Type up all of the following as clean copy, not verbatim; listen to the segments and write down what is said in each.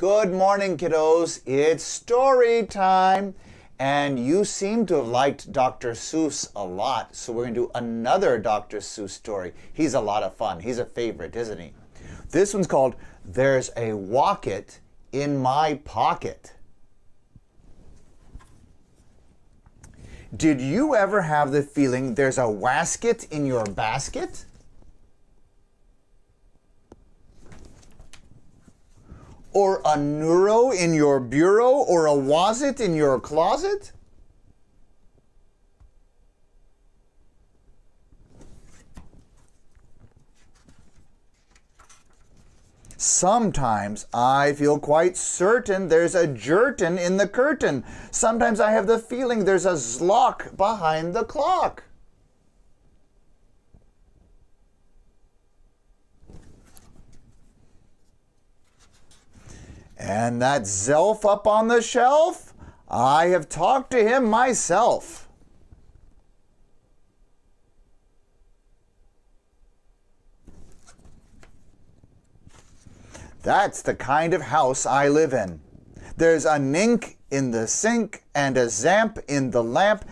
Good morning, kiddos. It's story time. And you seem to have liked Dr. Seuss a lot, so we're going to do another Dr. Seuss story. He's a lot of fun. He's a favorite, isn't he? This one's called There's a Wocket in My Pocket. Did you ever have the feeling there's a wasket in your basket? Or a neuro in your bureau, or a wasit in your closet? Sometimes I feel quite certain there's a jertin in the curtain. Sometimes I have the feeling there's a zlock behind the clock. And that Zelf up on the shelf, I have talked to him myself. That's the kind of house I live in. There's a nink in the sink and a zamp in the lamp,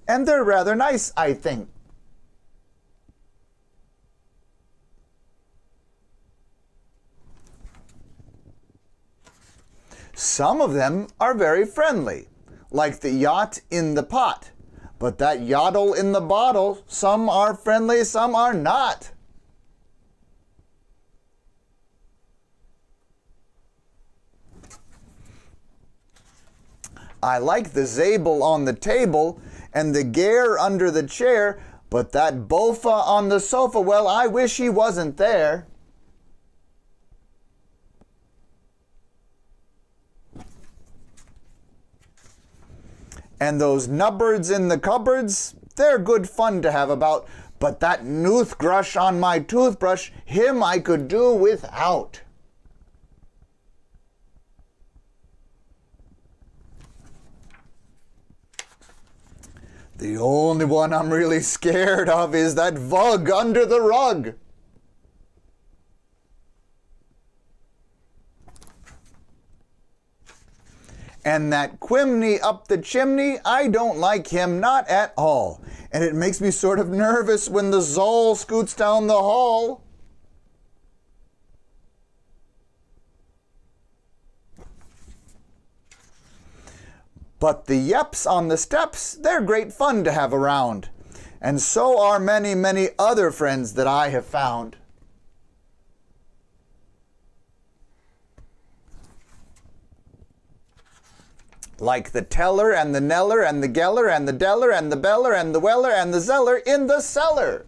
and they're rather nice, I think. Some of them are very friendly, like the yacht in the pot. But that yottle in the bottle, some are friendly, some are not. I like the Zabel on the table and the Gare under the chair, but that Bofa on the sofa, well, I wish he wasn't there. And those nubbirds in the cupboards, they're good fun to have about, but that noothgrush on my toothbrush, him I could do without. The only one I'm really scared of is that Vug under the rug. And that Quimney up the chimney, I don't like him, not at all. And it makes me sort of nervous when the Zol scoots down the hall. But the Yeps on the steps, they're great fun to have around. And so are many, many other friends that I have found. Like the Teller and the Neller and the Geller and the Deller and the Beller and the Weller and the Zeller in the cellar.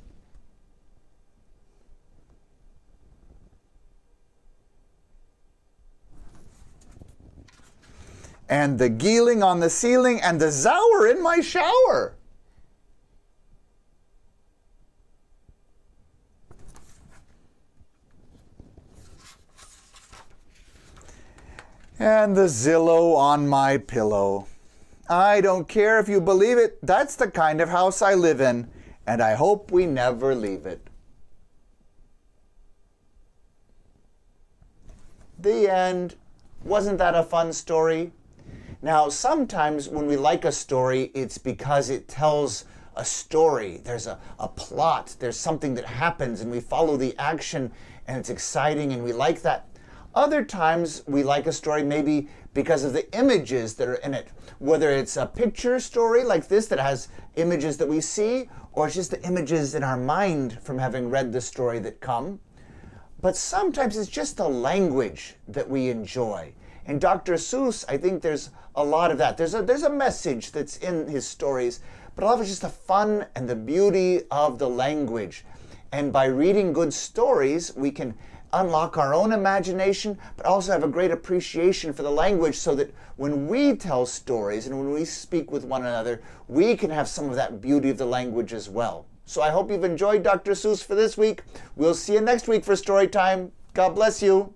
And the Geeling on the ceiling and the Zower in my shower. And the Zillow on my pillow. I don't care if you believe it, that's the kind of house I live in, and I hope we never leave it. The end. Wasn't that a fun story? Now, sometimes when we like a story, it's because it tells a story. There's a plot, there's something that happens, and we follow the action, and it's exciting, and we like that. Other times we like a story maybe because of the images that are in it. Whether it's a picture story like this that has images that we see, or it's just the images in our mind from having read the story that come. But sometimes it's just the language that we enjoy. In Dr. Seuss, I think there's a lot of that. There's a message that's in his stories, but a lot of it's just the fun and the beauty of the language. And by reading good stories, we can unlock our own imagination, but also have a great appreciation for the language so that when we tell stories and when we speak with one another, we can have some of that beauty of the language as well. So I hope you've enjoyed Dr. Seuss for this week. We'll see you next week for Storytime. God bless you.